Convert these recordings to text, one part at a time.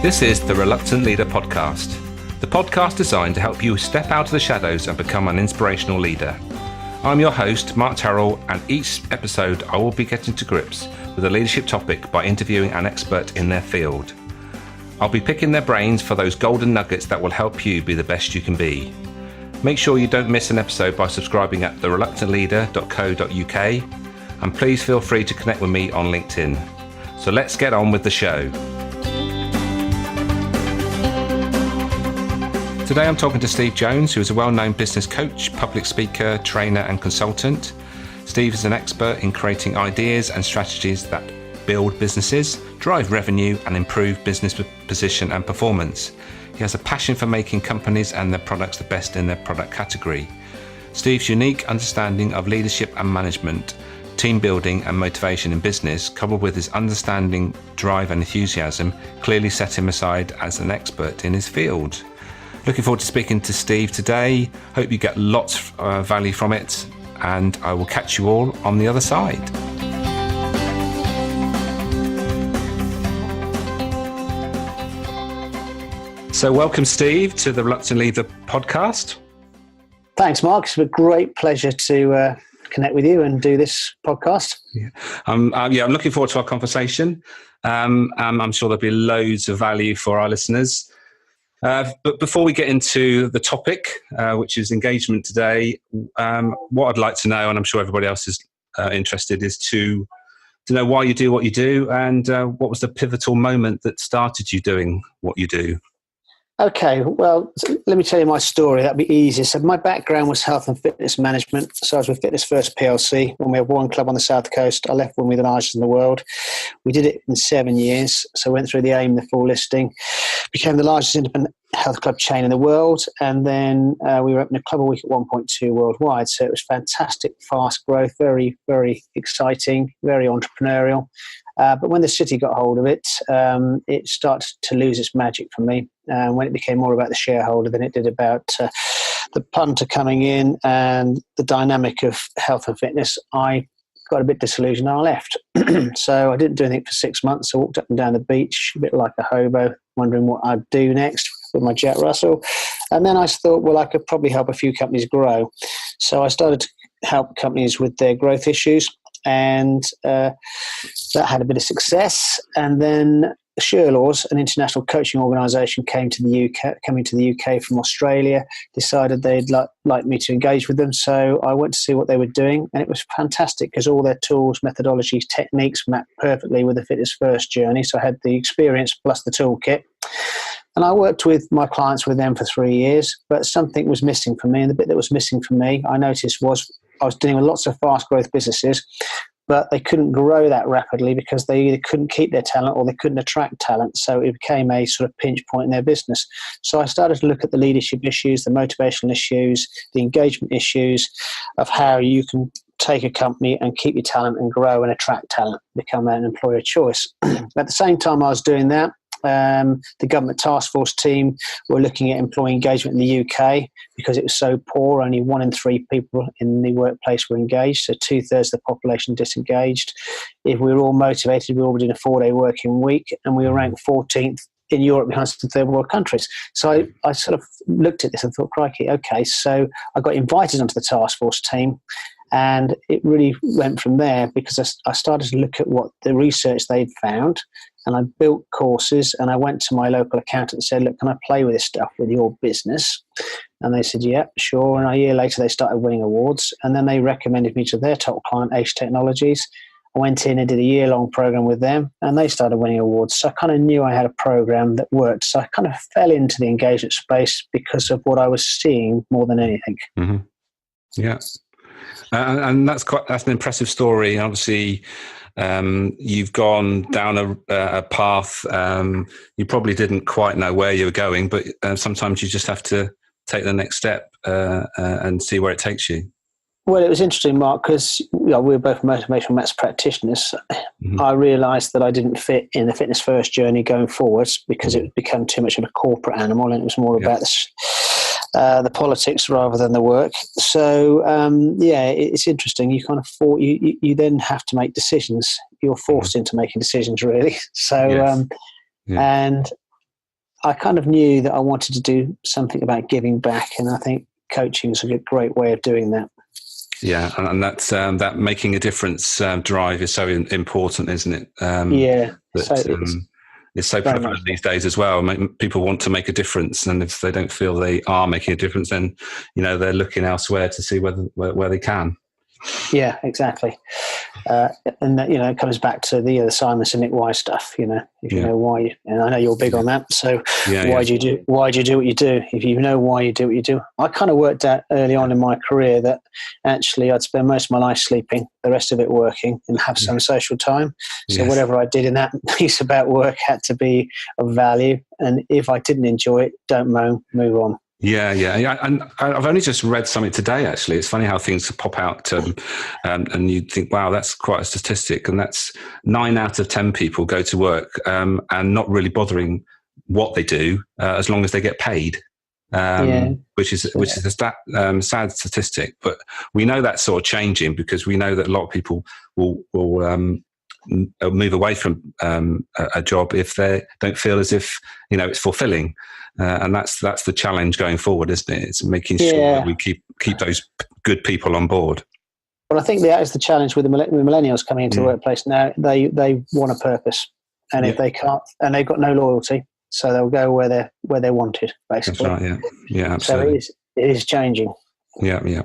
This is the Reluctant Leader Podcast, the podcast designed to help you step out of the shadows and become an inspirational leader. I'm your host, Mark Terrell, and each episode I will be getting to grips with a leadership topic by interviewing an expert in their field. I'll be picking their brains for those golden nuggets that will help you be the best you can be. Make sure you don't miss an episode by subscribing at thereluctantleader.co.uk, and please feel free to connect with me on LinkedIn. So let's get on with the show. Today I'm talking to Steve Jones, who is a well-known business coach, public speaker, trainer and consultant. Steve is an expert in creating ideas and strategies that build businesses, drive revenue and improve business position and performance. He has a passion for making companies and their products the best in their product category. Steve's unique understanding of leadership and management, team building and motivation in business, coupled with his understanding, drive and enthusiasm, clearly set him aside as an expert in his field. Looking forward to speaking to Steve today. Hope you get lots of value from it, and I will catch you all on the other side. So welcome, Steve, to the Reluctant Leader podcast. Thanks, Mark. It's a great pleasure to connect with you and do this podcast. I'm looking forward to our conversation. I'm sure there'll be loads of value for our listeners. But before we get into the topic, which is engagement today, what I'd like to know, and I'm sure everybody else is interested, is to know why you do what you do, and what was the pivotal moment that started you doing what you do? Okay, well, let me tell you my story. That'd be easier. So my background was health and fitness management. So I was with Fitness First PLC when we had one club on the South Coast. I left when we were the largest in the world. We did it in 7 years. So went through the AIM, the full listing, became the largest independent health club chain in the world. And then we were opening a club a week at 1.2 worldwide. So it was fantastic, fast growth, very, very exciting, very entrepreneurial. But when the city got hold of it, it started to lose its magic for me. When it became more about the shareholder than it did about the punter coming in and the dynamic of health and fitness, I got a bit disillusioned and I left. So I didn't do anything for 6 months. I walked up and down the beach, a bit like a hobo, wondering what I'd do next with my Jack Russell. And then I thought, well, I could probably help a few companies grow. So I started to help companies with their growth issues. And that had a bit of success. And then SureLaws, an international coaching organisation, coming to the UK from Australia, decided they'd like me to engage with them. So I went to see what they were doing, and it was fantastic because all their tools, methodologies, techniques mapped perfectly with the Fitness First journey. So I had the experience plus the toolkit. And I worked with my clients with them for 3 years, but something was missing for me. And the bit that was missing for me, I noticed, was I was dealing with lots of fast growth businesses, but they couldn't grow that rapidly because they either couldn't keep their talent or they couldn't attract talent. So it became a sort of pinch point in their business. So I started to look at the leadership issues, the motivational issues, the engagement issues of how you can take a company and keep your talent and grow and attract talent, become an employer of choice. At the same time I was doing that, the government task force team were looking at employee engagement in the UK because it was so poor. Only 1 in 3 people in the workplace were engaged, so 2/3 of the population disengaged. If we were all motivated, we were all doing a 4-day working week, and we were ranked 14th in Europe behind some third world countries. So I sort of looked at this and thought, crikey, okay. So I got invited onto the task force team. And it really went from there because I started to look at what the research they'd found, and I built courses, and I went to my local accountant and said, look, can I play with this stuff with your business? And they said, yeah, sure. And a year later, they started winning awards, and then they recommended me to their top client, Ace Technologies. I went in and did a year-long program with them, and they started winning awards. So I kind of knew I had a program that worked. So I kind of fell into the engagement space because of what I was seeing more than anything. Mm-hmm. Yeah. And that's an impressive story. Obviously, you've gone down a path. You probably didn't quite know where you were going, but sometimes you just have to take the next step and see where it takes you. Well, it was interesting, Mark, because we were both motivational maths practitioners. Mm-hmm. I realised that I didn't fit in the Fitness First journey going forwards because it had become too much of a corporate animal, and it was more about the politics rather than the work. So, it's interesting. You kind of you then have to make decisions. You're forced into making decisions, really. So, and I kind of knew that I wanted to do something about giving back, and I think coaching is a great way of doing that. Yeah, and that's that making a difference drive is so important, isn't it? It's so prevalent these days as well. People want to make a difference, and if they don't feel they are making a difference, then they're looking elsewhere to see where they can. Yeah, exactly. And that, it comes back to the Simon Sinek why stuff. If you know why, and I know you're big on that. So why do you do what you do? If you know why you do what you do, I kind of worked out early on in my career that actually I'd spend most of my life sleeping, the rest of it working, and have some social time. So whatever I did in that piece about work had to be of value. And if I didn't enjoy it, don't moan, move on. Yeah. And I've only just read something today, actually. It's funny how things pop out and you think, wow, that's quite a statistic. And that's 9 out of 10 people go to work and not really bothering what they do as long as they get paid, which is a sad statistic. But we know that's sort of changing because we know that a lot of people will move away from a job if they don't feel as if it's fulfilling. And that's the challenge going forward, isn't it? It's making sure that we keep those good people on board. Well, I think that is the challenge with the millennials coming into the workplace now. They want a purpose, and if they can't, and they've got no loyalty, so they'll go where they're wanted, basically. That's right. Yeah, absolutely. So it is changing. Yeah.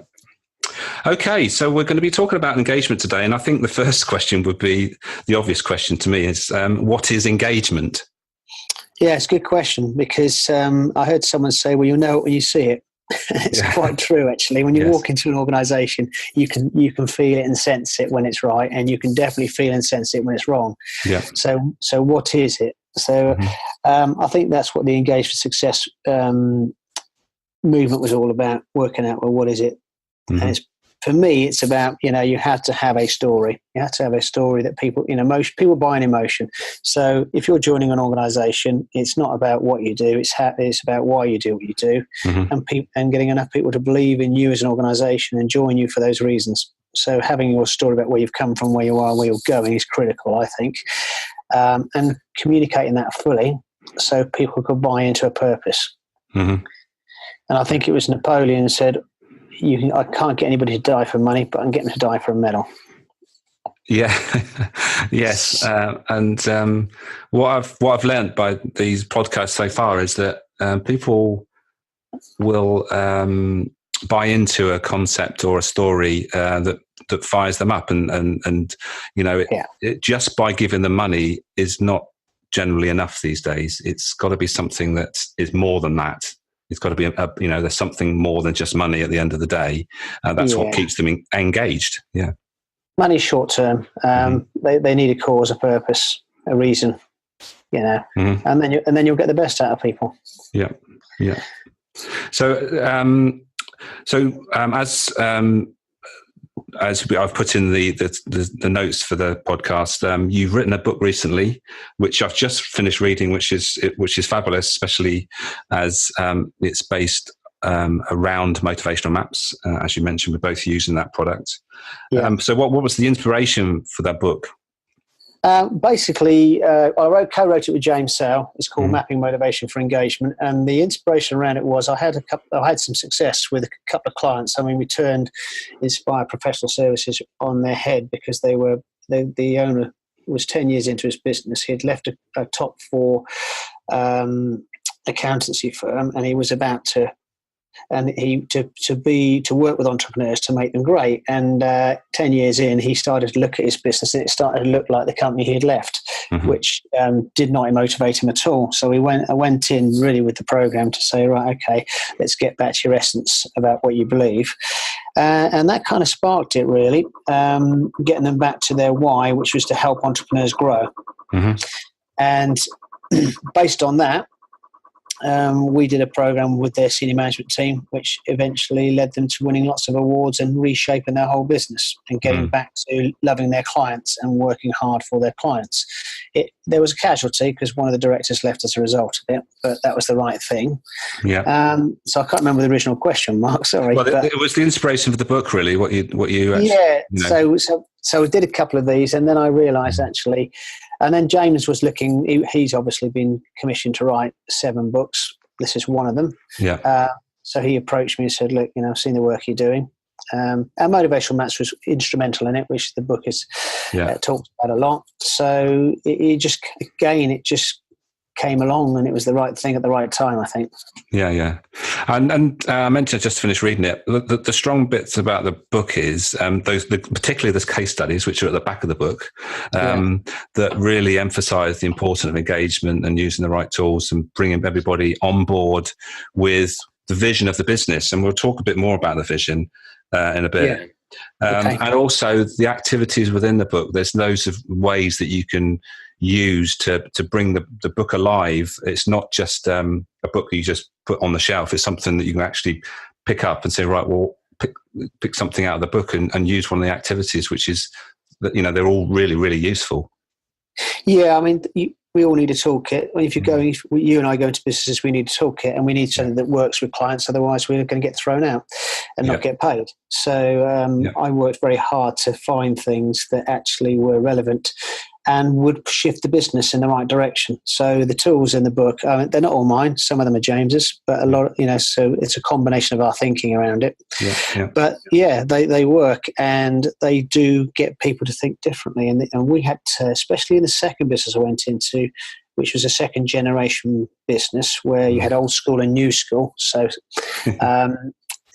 Okay, so we're going to be talking about engagement today, and I think the first question would be the obvious question to me is, what is engagement? Yeah, it's a good question because I heard someone say, well, you'll know it when you see it. It's quite true, actually. When you walk into an organisation, you can feel it and sense it when it's right, and you can definitely feel and sense it when it's wrong. Yeah. So what is it? So I think that's what the Engage for Success movement was all about, working out, well, what is it? Mm-hmm. And for me, it's about, you have to have a story. You have to have a story that people, people buy an emotion. So if you're joining an organisation, it's not about what you do. It's about why you do what you do, and getting enough people to believe in you as an organisation and join you for those reasons. So having your story about where you've come from, where you are, where you're going is critical, I think, and communicating that fully so people could buy into a purpose. Mm-hmm. And I think it was Napoleon who said, I can't get anybody to die for money, but I can get them to die for a medal. Yeah, yes. And what I've learned by these podcasts so far is that people will buy into a concept or a story that fires them up, and just by giving them money is not generally enough these days. It's got to be something that is more than that. It's got to be, there's something more than just money at the end of the day. That's what keeps them engaged. Yeah. Money's short term. They need a cause, a purpose, a reason, and then you'll get the best out of people. Yeah. So, as I've put in the notes for the podcast, you've written a book recently, which I've just finished reading, which is fabulous, especially as it's based around motivational maps. As you mentioned, we're both using that product. Yeah. So what was the inspiration for that book? Basically, I co-wrote it with James Sale. It's called Mapping Motivation for Engagement, and the inspiration around it was I had some success with a couple of clients. I mean, we turned Inspire Professional Services on their head because the owner was 10 years into his business. He had left a top 4 accountancy firm, and he was about to work with entrepreneurs to make them great. And 10 years in, he started to look at his business, and it started to look like the company he had left, which did not motivate him at all. So I went in really with the program to say, right, okay, let's get back to your essence about what you believe. And that kind of sparked it, really, getting them back to their why, which was to help entrepreneurs grow. And based on that, we did a program with their senior management team, which eventually led them to winning lots of awards and reshaping their whole business and getting back to loving their clients and working hard for their clients. There was a casualty because one of the directors left as a result of it, but that was the right thing. Yeah. So I can't remember the original question, Mark. Sorry. Well, it was the inspiration for the book, really. What you actually, yeah. So we did a couple of these, and then I realised actually And then James was looking, he's obviously been commissioned to write 7 books. This is one of them. Yeah. So he approached me and said, look, I've seen the work you're doing. And Motivational Maths was instrumental in it, which the book is talked about a lot. So it just came along, and it was the right thing at the right time, I think. Yeah. And I meant to just finish reading it. The strong bits about the book is particularly those case studies, which are at the back of the book, that really emphasise the importance of engagement and using the right tools and bringing everybody on board with the vision of the business. And we'll talk a bit more about the vision in a bit. And also the activities within the book. There's loads of ways that you can use to bring the book alive. It's not just a book that you just put on the shelf. It's something that you can actually pick up and say, right, well, pick something out of the book and use one of the activities, which is, they're all really, really useful. Yeah, I mean, we all need a toolkit. If you and I go into businesses, we need a toolkit, and we need something that works with clients. Otherwise, we're going to get thrown out and not get paid. So I worked very hard to find things that actually were relevant and would shift the business in the right direction. So the tools in the book, they're not all mine. Some of them are James's, but a lot, so it's a combination of our thinking around it. But they work, and they do get people to think differently. And we had to, especially in the second business I went into, which was a second generation business where you had old school and new school. So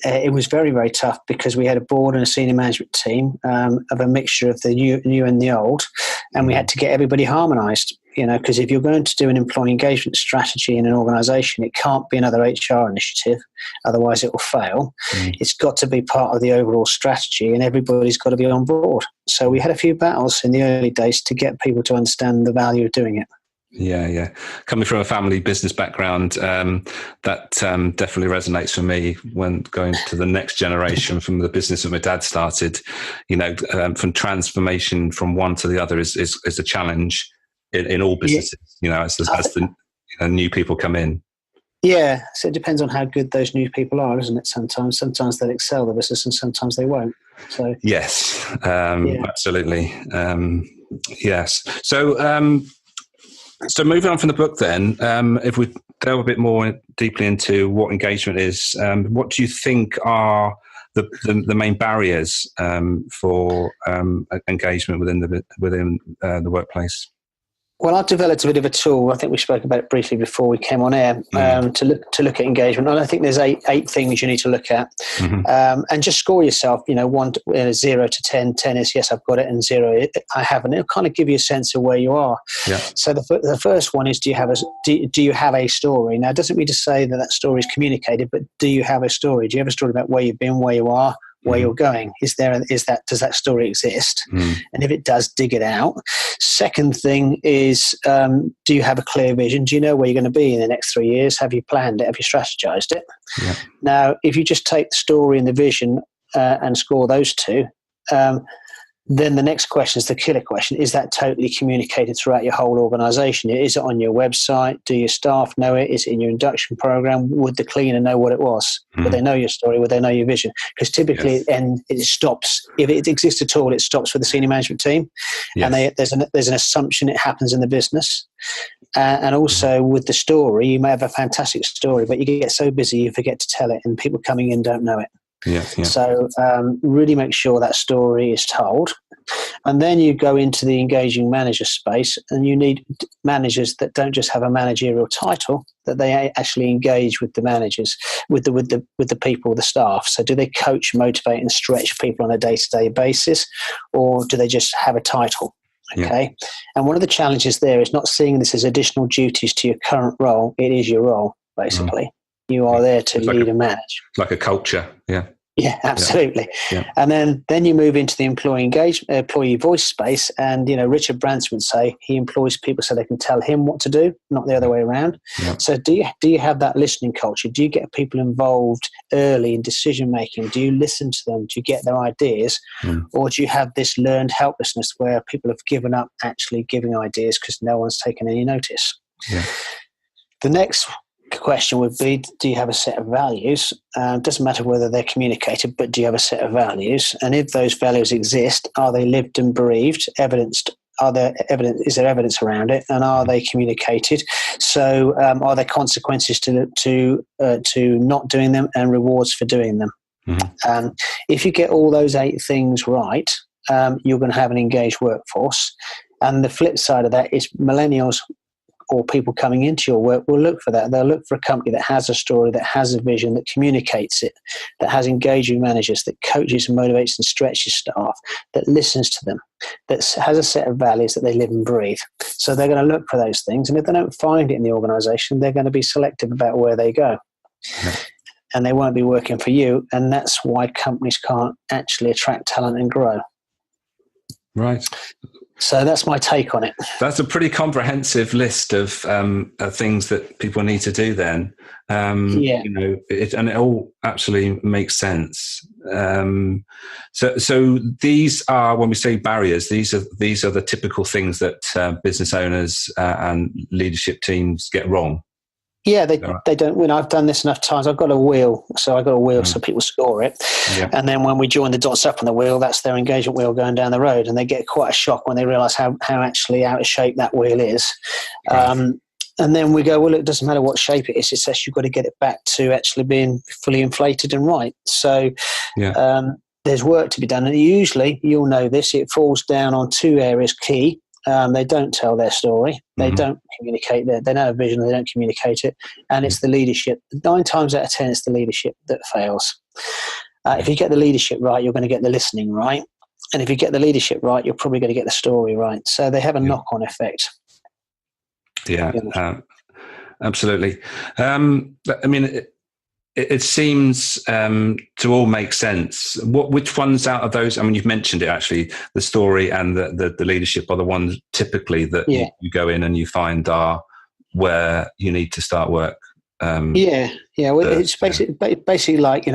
it was very, very tough because we had a board and a senior management team of a mixture of the new and the old, and we had to get everybody harmonised. Because if you're going to do an employee engagement strategy in an organisation, it can't be another HR initiative, otherwise it will fail. It's got to be part of the overall strategy, and everybody's got to be on board. So we had a few battles in the early days to get people to understand the value of doing it. Yeah. Coming from a family business background, that definitely resonates for me when going to the next generation from the business that my dad started. From transformation from one to the other is a challenge in all businesses. As the new people come in. Yeah, so it depends on how good those new people are, isn't it? Sometimes they'll excel the business, and sometimes they won't. So yes, absolutely. Yes. So moving on from the book then, if we delve a bit more deeply into what engagement is, what do you think are the main barriers for engagement within the workplace? Well, I've developed a bit of a tool. I think we spoke about it briefly before we came on air, to look at engagement. And I think there's eight things you need to look at, and just score yourself. 1 0 to 10. 10 is yes, I've got it, and 0 I haven't. It'll kind of give you a sense of where you are. Yeah. So the first one is do you have a story? Now, it doesn't mean to say that story is communicated, but do you have a story? Do you have a story about where you've been, where you are, where you're going? Does that story exist? And if it does, dig it out. Second thing is, do you have a clear vision? Do you know where you're going to be in the next 3 years? Have you planned it? Have you strategized it? Yeah. Now, if you just take the story and the vision and score those two, then the next question is the killer question. Is that totally communicated throughout your whole organization? Is it on your website? Do your staff know it? Is it in your induction program? Would the cleaner know what it was? Would they know your story? Would they know your vision? Because typically it stops. If it exists at all, it stops with the senior management team. Yes. And there's an assumption it happens in the business. And also with the story, you may have a fantastic story, but you get so busy you forget to tell it, and people coming in don't know it. Yeah. So really make sure that story is told. And then you go into the engaging manager space, and you need managers that don't just have a managerial title, that they actually engage with the managers, with the people, the staff. So do they coach, motivate and stretch people on a day-to-day basis, or do they just have a title? Okay. Yeah. And one of the challenges there is not seeing this as additional duties to your current role. It is your role, basically. You are there to lead and manage. Like a culture, yeah. Yeah, absolutely. Yeah. And then you move into the employee voice space, and Richard Branson would say he employs people so they can tell him what to do, not the other way around. Yeah. So do you have that listening culture? Do you get people involved early in decision making? Do you listen to them? Do you get their ideas, or do you have this learned helplessness where people have given up actually giving ideas because no one's taken any notice? Yeah. The next question would be, do you have a set of values? Doesn't matter whether they're communicated, but do you have a set of values? And if those values exist, are they lived and breathed, evidenced is there evidence around it, and are they communicated? So are there consequences to not doing them and rewards for doing them? Mm-hmm. If you get all those 8 things right, you're going to have an engaged workforce. And the flip side of that is millennials or people coming into your work will look for that. They'll look for a company that has a story, that has a vision, that communicates it, that has engaging managers, that coaches and motivates and stretches staff, that listens to them, that has a set of values that they live and breathe. So they're going to look for those things. And if they don't find it in the organization, they're going to be selective about where they go. Yeah. And they won't be working for you. And that's why companies can't actually attract talent and grow. Right. So that's my take on it. That's a pretty comprehensive list of things that people need to do then. And it all absolutely makes sense. So these are, when we say barriers, these are the typical things that business owners and leadership teams get wrong. Yeah, they don't win. I've done this enough times. I've got a wheel, so so people score it. Yeah. And then when we join the dots up on the wheel, that's their engagement wheel going down the road, and they get quite a shock when they realise how actually out of shape that wheel is. Right. And then we go, well, it doesn't matter what shape it is. It's just you've got to get it back to actually being fully inflated and right. So there's work to be done, and usually you'll know this. It falls down on 2 areas key. They don't tell their story. They don't communicate. They know a vision. They don't communicate it. And it's the leadership. 9 times out of 10, it's the leadership that fails. If you get the leadership right, you're going to get the listening right. And if you get the leadership right, you're probably going to get the story right. So they have a knock-on effect. Yeah, absolutely. I mean, it seems to all make sense. Which ones out of those? I mean, you've mentioned it actually. The story and the leadership are the ones typically that you go in and you find are where you need to start work. Well, it's basically like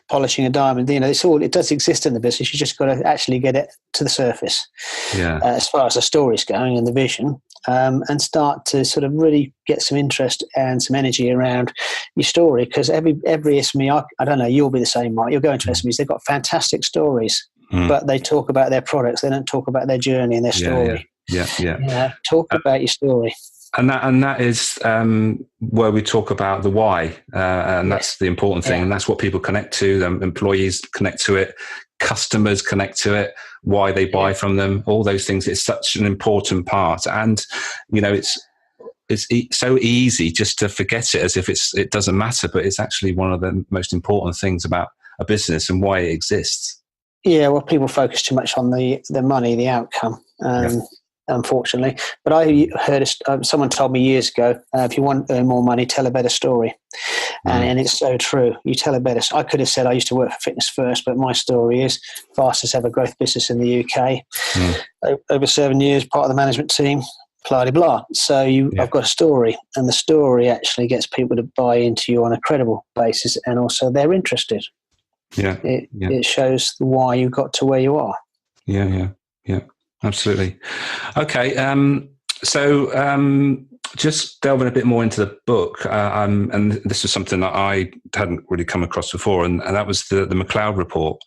polishing a diamond. It does exist in the business. You just got to actually get it to the surface. Yeah. As far as the story's going and the vision. And start to sort of really get some interest and some energy around your story, because every SME, I don't know, you'll be the same, Mike. You'll go into SMEs, they've got fantastic stories, but they talk about their products. They don't talk about their journey and their story. Talk about your story. And that is where we talk about the why, and that's the important thing, and that's what people connect to. Them employees connect to it, customers connect to it, why they buy from them, all those things. It's such an important part, and it's so easy just to forget it as if it doesn't matter, but it's actually one of the most important things about a business and why it exists. Yeah, well, people focus too much on the money, the outcome. Unfortunately, but I heard someone told me years ago, if you want to earn more money, tell a better story. And it's so true. You tell a better. I could have said I used to work for Fitness First, but my story is fastest ever growth business in the UK. Over 7 years, part of the management team, blah, blah, blah. So I've got a story, and the story actually gets people to buy into you on a credible basis, and also they're interested. It shows why you got to where you are. Yeah. Absolutely. Okay. So just delving a bit more into the book, and this was something that I hadn't really come across before, and that was the McLeod report.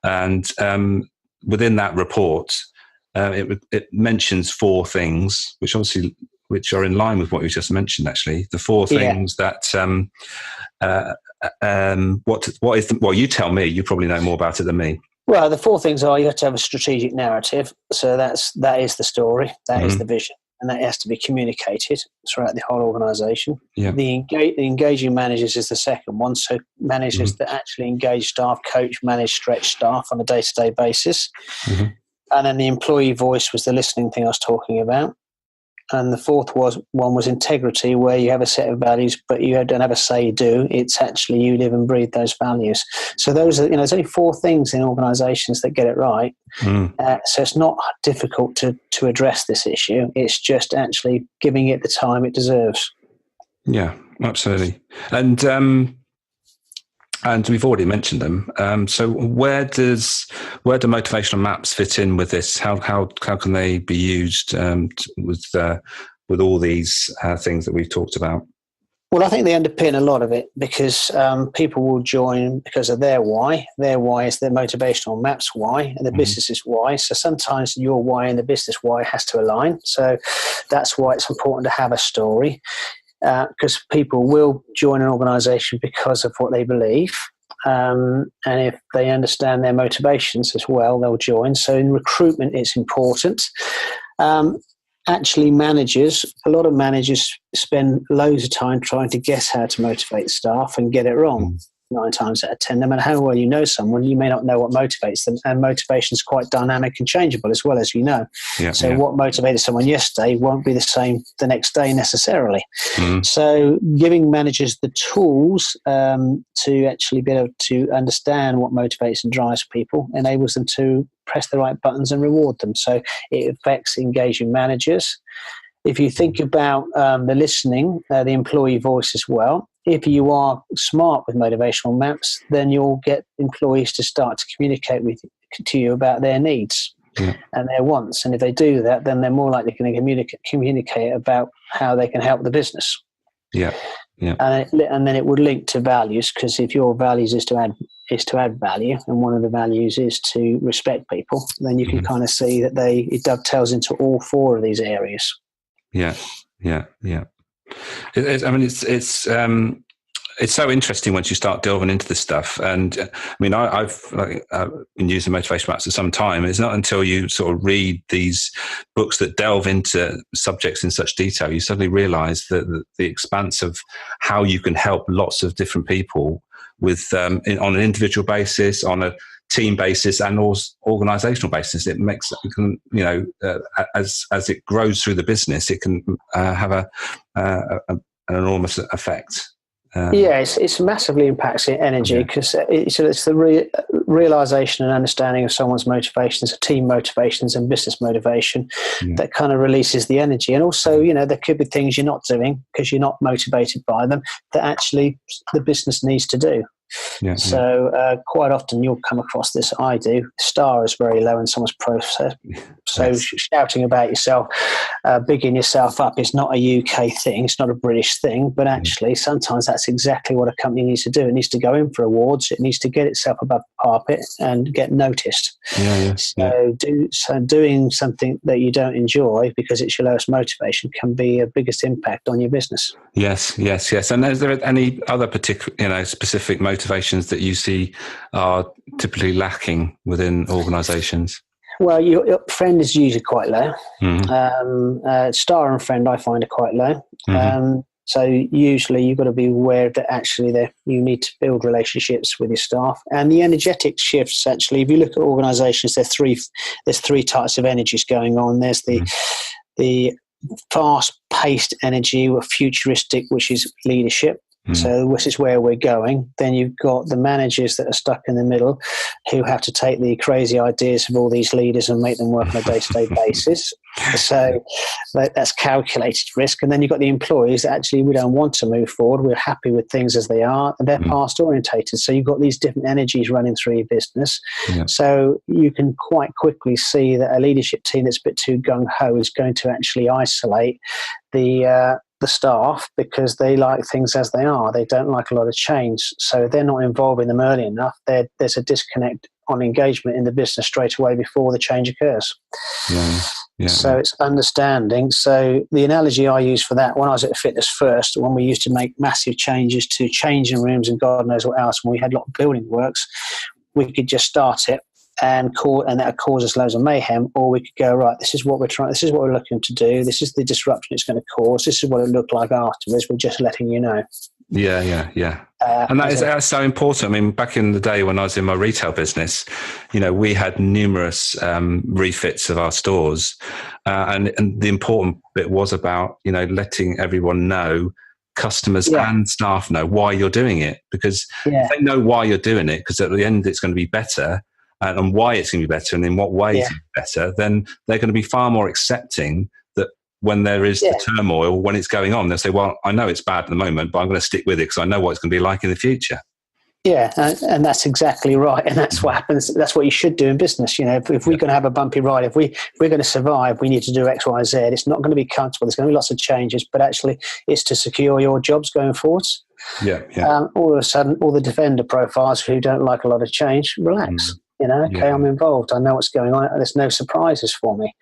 And within that report, it mentions 4 things, which are in line with what you just mentioned. Actually, the 4 things that what is you tell me. You probably know more about it than me. Well, the 4 things are: you have to have a strategic narrative. So that is the story, that is the vision, and that has to be communicated throughout the whole organisation. Yeah. The engaging managers is the second one. So managers that actually engage staff, coach, manage, stretch staff on a day-to-day basis. And then the employee voice was the listening thing I was talking about. And the fourth one was integrity, where you have a set of values, but you don't have a say do. It's actually you live and breathe those values. So those are, there's only 4 things in organisations that get it right. So it's not difficult to address this issue. It's just actually giving it the time it deserves. Yeah, absolutely. And we've already mentioned them. So where do motivational maps fit in with this? How can they be used with all these things that we've talked about? Well, I think they underpin a lot of it because people will join because of their why. Their why is their motivational maps why, and the business's why. So sometimes your why and the business why has to align. So that's why it's important to have a story, because people will join an organisation because of what they believe. And if they understand their motivations as well, they'll join. So in recruitment, it's important. Actually, a lot of managers spend loads of time trying to guess how to motivate staff and get it wrong. 9 times out of 10, no matter how well you know someone, you may not know what motivates them. And motivation is quite dynamic and changeable as well, as you know. What motivated someone yesterday won't be the same the next day necessarily. So giving managers the tools to actually be able to understand what motivates and drives people enables them to press the right buttons and reward them. So it affects engaging managers. If you think about the listening, the employee voice as well, if you are smart with motivational maps, then you'll get employees to start to communicate to you about their needs and their wants. And if they do that, then they're more likely going to communicate about how they can help the business. And then it would link to values, because if your values is to add value, and one of the values is to respect people, then you can kind of see that it dovetails into all 4 of these areas. It's so interesting once you start delving into this stuff. And I mean, I've been using motivation maps for some time. It's not until you sort of read these books that delve into subjects in such detail, you suddenly realize that the expanse of how you can help lots of different people with on an individual basis, on a team basis, and also organizational basis. It makes, as it grows through the business, it can have an enormous effect. It's massively impacts in energy, because it's the realization and understanding of someone's motivations, team motivations and business motivation that kind of releases the energy. And also, there could be things you're not doing because you're not motivated by them that actually the business needs to do. Quite often you'll come across this. I do. Star is very low in someone's process. So shouting about yourself, bigging yourself up is not a UK thing. It's not a British thing. But actually, sometimes that's exactly what a company needs to do. It needs to go in for awards. It needs to get itself above the carpet and get noticed. Doing something that you don't enjoy because it's your lowest motivation can be a biggest impact on your business. Yes. And is there any other particular, specific motivations that you see are typically lacking within organisations? Well, your friend is usually quite low. Star and friend I find are quite low. So usually you've got to be aware that actually you need to build relationships with your staff. And the energetic shifts, actually, if you look at organisations, there's three types of energies going on. There's the fast-paced energy, or futuristic, which is leadership. So this is where we're going. Then you've got the managers that are stuck in the middle, who have to take the crazy ideas of all these leaders and make them work on a day-to-day basis. So that's calculated risk. And then you've got the employees that actually we don't want to move forward. We're happy with things as they are, and they're past orientated. So you've got these different energies running through your business. So you can quite quickly see that a leadership team that's a bit too gung-ho is going to actually isolate the staff, because they like things as they are. They don't like a lot of change. So they're not involving them early enough. There's a disconnect on engagement in the business straight away before the change occurs. So it's understanding. So the analogy I use for that, when I was at Fitness First, when we used to make massive changes to changing rooms and God knows what else, when we had a lot of building works, we could just start it and that would cause us loads of mayhem, or we could go, right, this is what we're looking to do, this is the disruption it's going to cause, this is what it looked like afterwards, we're just letting you know. And that's so important. I mean, back in the day when I was in my retail business, we had numerous refits of our stores, and the important bit was about letting everyone know, customers and staff know, why you're doing it, because if they know why you're doing it, because at the end it's going to be better, and why it's going to be better and in what ways it's better, then they're going to be far more accepting that when there is the turmoil, when it's going on, they'll say, well, I know it's bad at the moment, but I'm going to stick with it because I know what it's going to be like in the future. Yeah, and that's exactly right, and that's what happens. That's what you should do in business. If we're going to have a bumpy ride, if we're going to survive, we need to do X, Y, Z. It's not going to be comfortable. There's going to be lots of changes, but actually, it's to secure your jobs going forwards. Yeah. All of a sudden, all the defender profiles who don't like a lot of change, relax. I'm involved. I know what's going on. There's no surprises for me.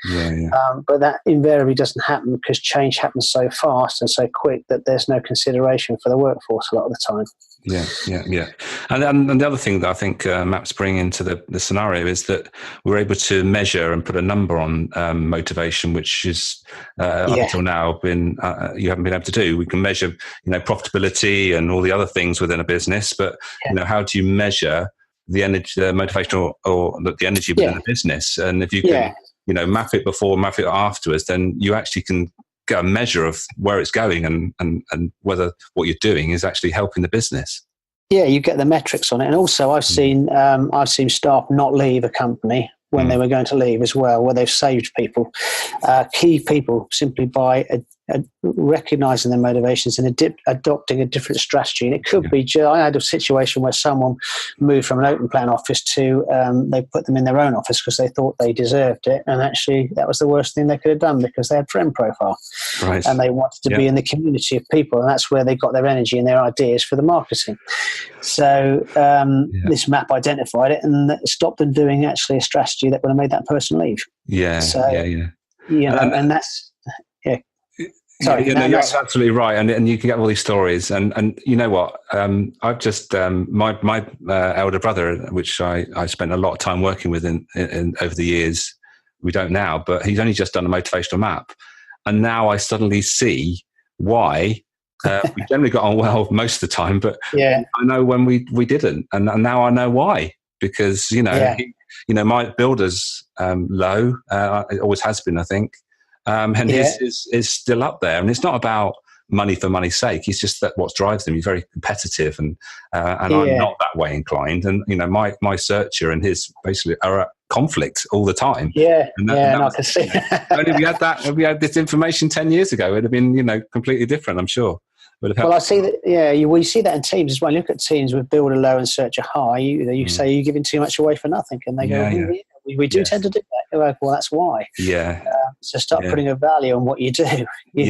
But that invariably doesn't happen because change happens so fast and so quick that there's no consideration for the workforce a lot of the time. Yeah. And the other thing that I think Maps bring into the scenario is that we're able to measure and put a number on motivation, which is up until now you haven't been able to do. We can measure, profitability and all the other things within a business, but how do you measure the energy, the motivation, or the energy within a business? And if you can, map it before, map it afterwards, then you actually can get a measure of where it's going and whether what you're doing is actually helping the business. Yeah, you get the metrics on it. And also I've seen staff not leave a company when they were going to leave as well, where they've saved people, key people, simply by recognizing their motivations and adopting a different strategy. And it could be, I had a situation where someone moved from an open plan office to, they put them in their own office because they thought they deserved it. And actually that was the worst thing they could have done because they had friend profile. Right. And they wanted to be in the community of people. And that's where they got their energy and their ideas for the marketing. So this map identified it and stopped them doing actually a strategy that would have made that person leave. And that's, Sorry, you're absolutely right, and you can get all these stories, and you know what? I've just my elder brother, which I spent a lot of time working with in over the years. We don't now, but he's only just done a motivational map, and now I suddenly see why we generally got on well most of the time, but I know when we didn't, and now I know why, because my builder's low, it always has been, I think. And his is still up there, and it's not about money for money's sake. It's just that what drives them. He's very competitive, and I'm not that way inclined. And my searcher and his basically are at conflict all the time. I can see. Only if we had this information 10 years ago, it'd have been completely different, I'm sure. Well, I see that. You see that in teams as well. Look at teams with builder low and searcher high. You say you're giving too much away for nothing, and they go, we do tend to do that. Well, that's why. So start putting a value on what you do. And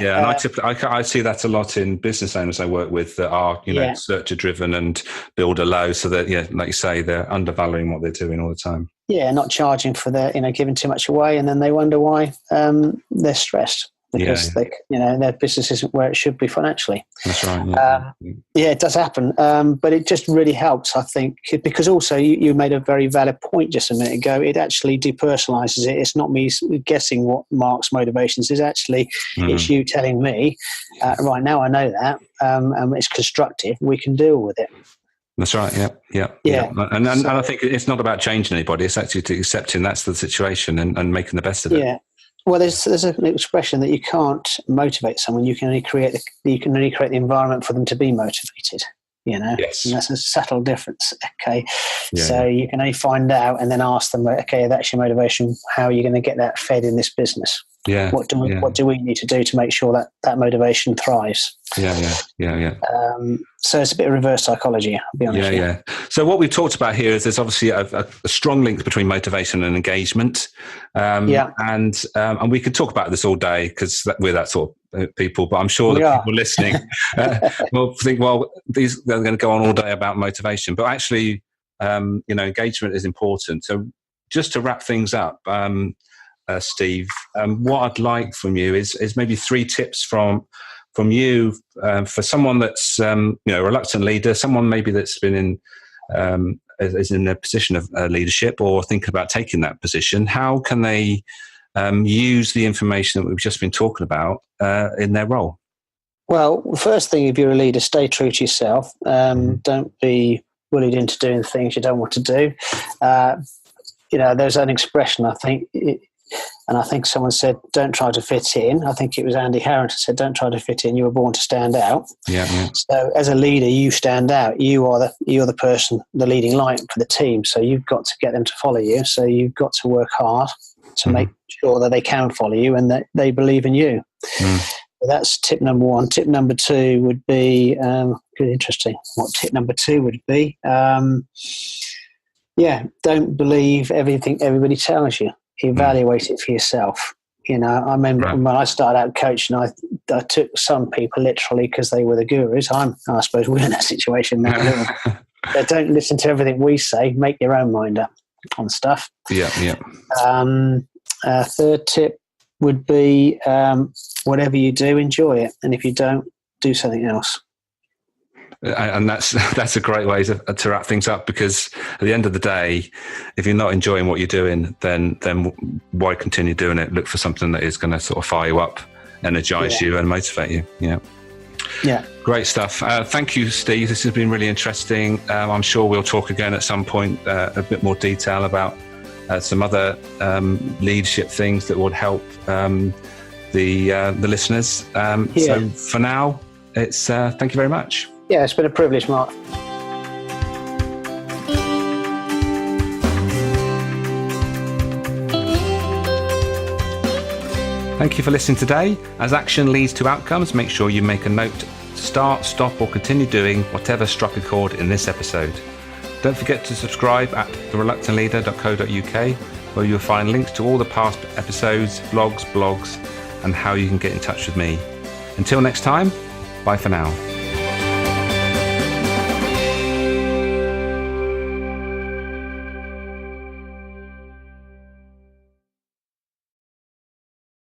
I see that a lot in business owners I work with that are searcher driven and builder low, so that like you say, they're undervaluing what they're doing all the time. Not charging for their giving too much away, and then they wonder why they're stressed. Because their business isn't where it should be financially. That's right. It does happen, but it just really helps, I think, because also you made a very valid point just a minute ago. It actually depersonalizes it. It's not me guessing what Mark's motivations is. Actually, it's you telling me, right now I know that, and it's constructive. We can deal with it. That's right. Yeah. And I think it's not about changing anybody. It's actually accepting that's the situation and making the best of it. Yeah. Well, there's an expression that you can't motivate someone. You can only create the environment for them to be motivated. Yes. And that's a subtle difference. Okay, so you can only find out and then ask them. Okay, that's your motivation. How are you going to get that fed in this business? Yeah. What do we need to do to make sure that motivation thrives? Yeah. So it's a bit of reverse psychology, I'll be honest. Yeah. So what we've talked about here is there's obviously a strong link between motivation and engagement. And we could talk about this all day because we're that sort of people, but I'm sure that people listening will think, well, they're going to go on all day about motivation. But actually, engagement is important. So just to wrap things up, Steve, what I'd like from you is maybe 3 tips from you for someone that's a reluctant leader, someone maybe that's been is in a position of leadership or thinking about taking that position. How can they use the information that we've just been talking about in their role? Well, first thing, if you're a leader, stay true to yourself. Don't be bullied into doing things you don't want to do. There's an expression, I think, and I think someone said, don't try to fit in. I think it was Andy Harrington said, don't try to fit in. You were born to stand out. Yeah. So as a leader, you stand out. You're the person, the leading light for the team. So you've got to get them to follow you. So you've got to work hard to make sure that they can follow you and that they believe in you. That's tip number one. Tip number two would be good, interesting. What tip number two would be? Don't believe everything everybody tells you. Evaluate it for yourself. I remember when I started out coaching, I took some people literally because they were the gurus. I suppose we're in that situation now. So don't listen to everything we say. Make your own mind up on stuff. Yeah. Third tip would be whatever you do, enjoy it, and if you don't, do something else. And that's a great way to wrap things up, because at the end of the day, if you're not enjoying what you're doing, then why continue doing it? Look for something that is going to sort of fire you up, energize you, and motivate you. Yeah. Great stuff. Thank you, Steve. This has been really interesting. I'm sure we'll talk again at some point, a bit more detail about some other leadership things that would help the listeners. So for now, it's thank you very much. Yeah, it's been a privilege, Mark. Thank you for listening today. As action leads to outcomes, make sure you make a note to start, stop, or continue doing whatever struck a chord in this episode. Don't forget to subscribe at thereluctantleader.co.uk, where you'll find links to all the past episodes, blogs, and how you can get in touch with me. Until next time, bye for now.